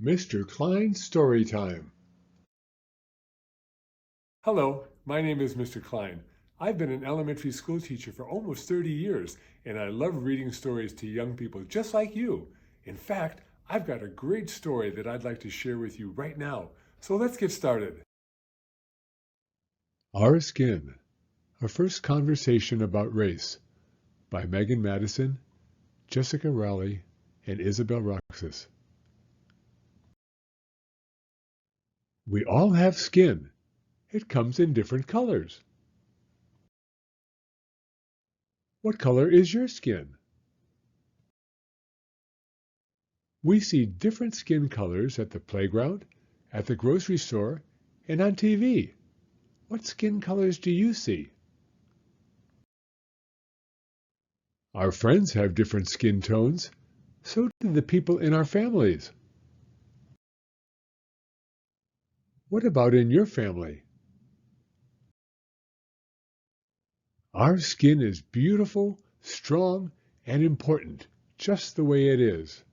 Mr. Klein's Story Time. Hello, my name is Mr. Klein. I've been an elementary school teacher for almost 30 years, and I love reading stories to young people just like you. In fact, I've got a great story that I'd like to share with you right now. So let's get started. Our Skin, A First Conversation About Race by Megan Madison, Jessica Rowley, and Isabel Roxas. We all have skin. It comes in different colors. What color is your skin? We see different skin colors at the playground, at the grocery store, and on TV. What skin colors do you see? Our friends have different skin tones. So do the people in our families. What about in your family? Our skin is beautiful, strong, and important, just the way it is.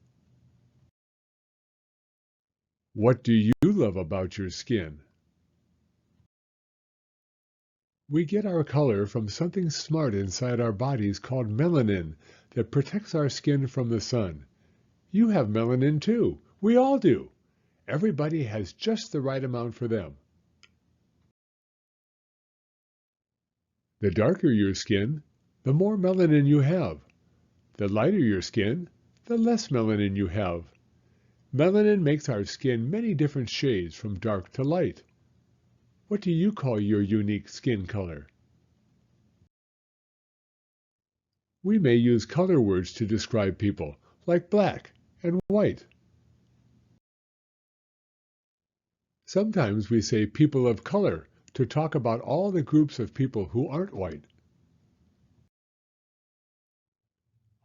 What do you love about your skin? We get our color from something smart inside our bodies called melanin that protects our skin from the sun. You have melanin too. We all do. Everybody has just the right amount for them. The darker your skin, the more melanin you have. The lighter your skin, the less melanin you have. Melanin makes our skin many different shades from dark to light. What do you call your unique skin color? We may use color words to describe people, like black and white. Sometimes we say people of color to talk about all the groups of people who aren't white.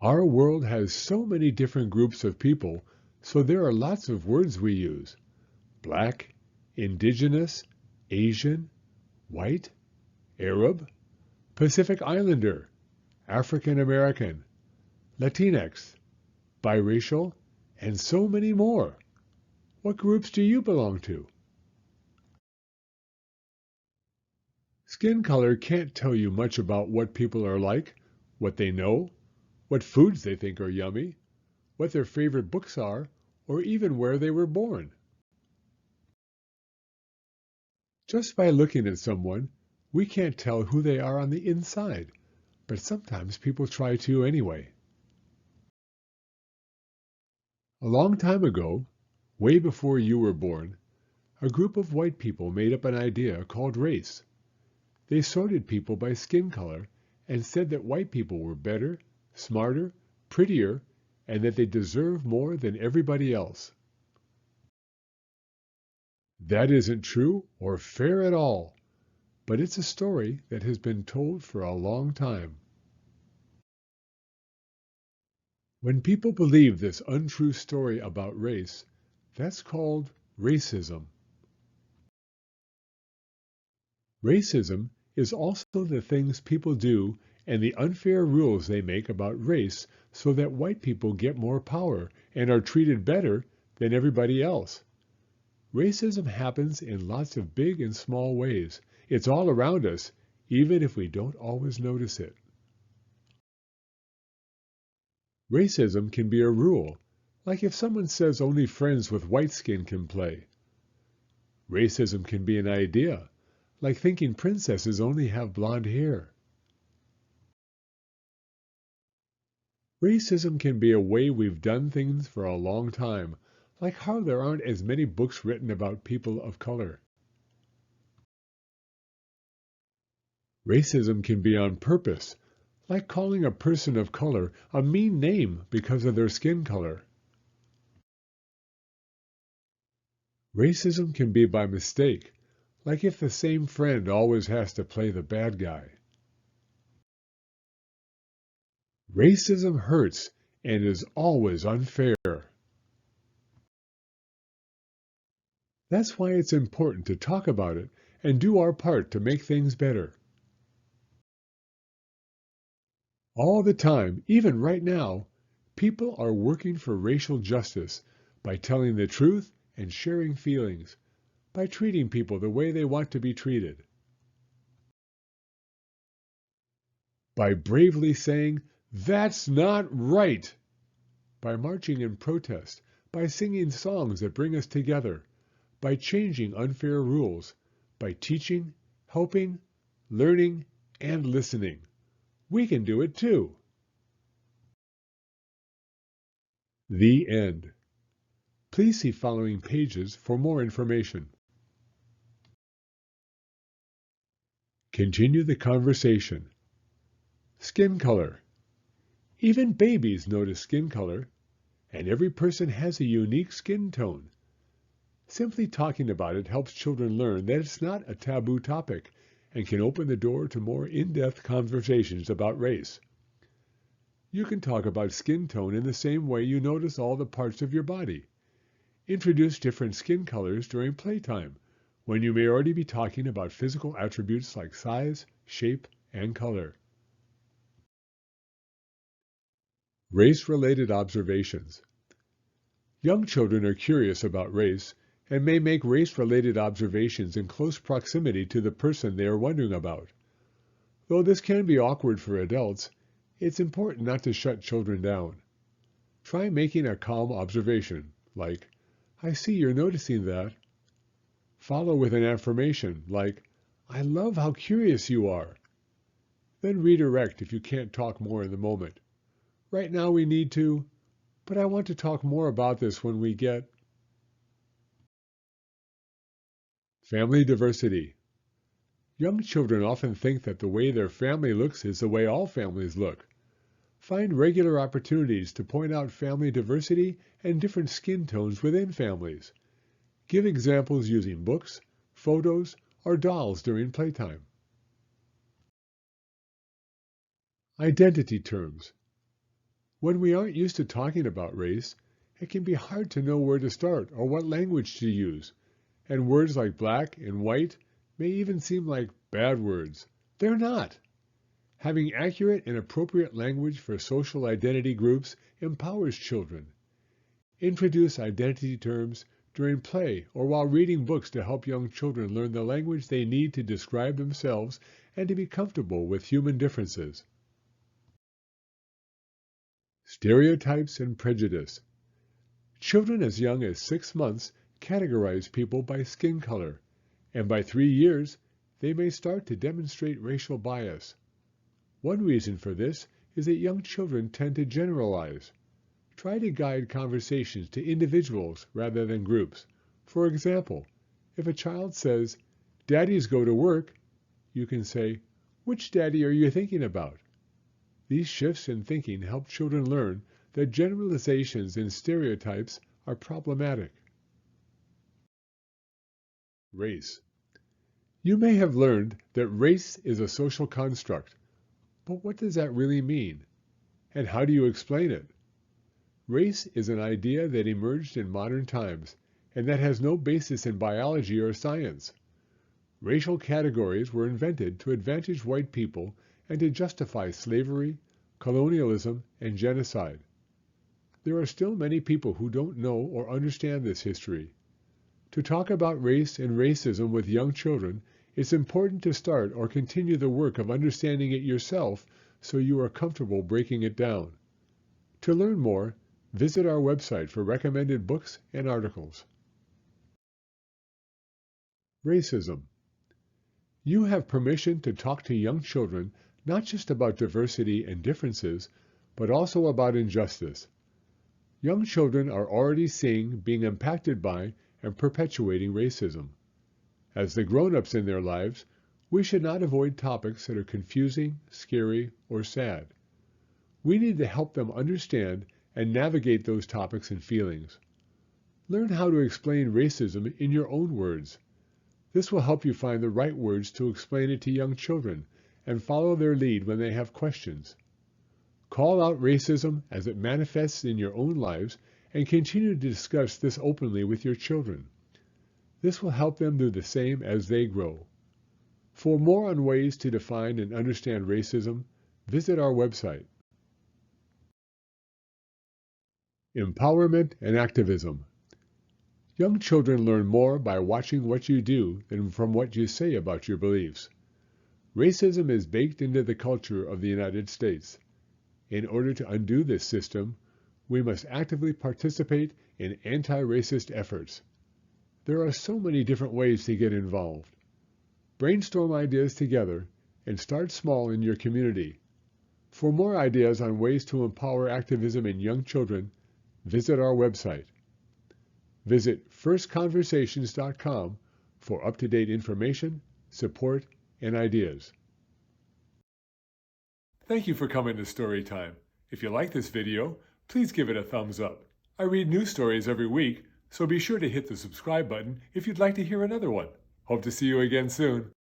Our world has so many different groups of people, so there are lots of words we use. Black, indigenous, Asian, white, Arab, Pacific Islander, African American, Latinx, biracial, and so many more. What groups do you belong to? Skin color can't tell you much about what people are like, what they know, what foods they think are yummy, what their favorite books are, or even where they were born. Just by looking at someone, we can't tell who they are on the inside, but sometimes people try to anyway. A long time ago, way before you were born, a group of white people made up an idea called race. They sorted people by skin color and said that white people were better, smarter, prettier, and that they deserved more than everybody else. That isn't true or fair at all, but it's a story that has been told for a long time. When people believe this untrue story about race, that's called racism. Racism is also the things people do and the unfair rules they make about race so that white people get more power and are treated better than everybody else. Racism happens in lots of big and small ways. It's all around us, even if we don't always notice it. Racism can be a rule, like if someone says only friends with white skin can play. Racism can be an idea, like thinking princesses only have blonde hair. Racism can be a way we've done things for a long time, like how there aren't as many books written about people of color. Racism can be on purpose, like calling a person of color a mean name because of their skin color. Racism can be by mistake, like if the same friend always has to play the bad guy. Racism hurts and is always unfair. That's why it's important to talk about it and do our part to make things better. All the time, even right now, people are working for racial justice, by telling the truth and sharing feelings, by treating people the way they want to be treated, by bravely saying, "That's not right," by marching in protest, by singing songs that bring us together, by changing unfair rules, by teaching, helping, learning, and listening. We can do it too. The end. Please see following pages for more information. Continue the conversation. Skin color. Even babies notice skin color, and every person has a unique skin tone. Simply talking about it helps children learn that it's not a taboo topic and can open the door to more in-depth conversations about race. You can talk about skin tone in the same way you notice all the parts of your body. Introduce different skin colors during playtime, when you may already be talking about physical attributes like size, shape, and color. Race-related observations. Young children are curious about race and may make race-related observations in close proximity to the person they are wondering about. Though this can be awkward for adults, it's important not to shut children down. Try making a calm observation, like, "I see you're noticing that." Follow with an affirmation, like, "I love how curious you are." Then redirect if you can't talk more in the moment. "Right now we need to, but I want to talk more about this when we get..." Family diversity. Young children often think that the way their family looks is the way all families look. Find regular opportunities to point out family diversity and different skin tones within families. Give examples using books, photos, or dolls during playtime. Identity terms. When we aren't used to talking about race, it can be hard to know where to start or what language to use, and words like black and white may even seem like bad words. They're not. Having accurate and appropriate language for social identity groups empowers children. Introduce identity terms during play or while reading books to help young children learn the language they need to describe themselves and to be comfortable with human differences. Stereotypes and prejudice. Children as young as 6 months categorize people by skin color, and by 3 years, they may start to demonstrate racial bias. One reason for this is that young children tend to generalize. Try to guide conversations to individuals rather than groups. For example, if a child says, "Daddies go to work," you can say, "Which daddy are you thinking about?" These shifts in thinking help children learn that generalizations and stereotypes are problematic. Race. You may have learned that race is a social construct, but what does that really mean? And how do you explain it? Race is an idea that emerged in modern times and that has no basis in biology or science. Racial categories were invented to advantage white people and to justify slavery, colonialism, and genocide. There are still many people who don't know or understand this history. To talk about race and racism with young children, it's important to start or continue the work of understanding it yourself so you are comfortable breaking it down. To learn more, visit our website for recommended books and articles. Racism. You have permission to talk to young children not just about diversity and differences, but also about injustice. Young children are already seeing, being impacted by, and perpetuating racism. As the grown-ups in their lives, we should not avoid topics that are confusing, scary, or sad. We need to help them understand and navigate those topics and feelings. Learn how to explain racism in your own words. This will help you find the right words to explain it to young children and follow their lead when they have questions. Call out racism as it manifests in your own lives and continue to discuss this openly with your children. This will help them do the same as they grow. For more on ways to define and understand racism, visit our website. Empowerment and activism. Young children learn more by watching what you do than from what you say about your beliefs. Racism is baked into the culture of the United States. In order to undo this system, we must actively participate in anti-racist efforts. There are so many different ways to get involved. Brainstorm ideas together and start small in your community. For more ideas on ways to empower activism in young children, visit our website. Visit firstconversations.com for up-to-date information, support, and ideas. Thank you for coming to Storytime. If you like this video, please give it a thumbs up. I read new stories every week, so be sure to hit the subscribe button if you'd like to hear another one. Hope to see you again soon.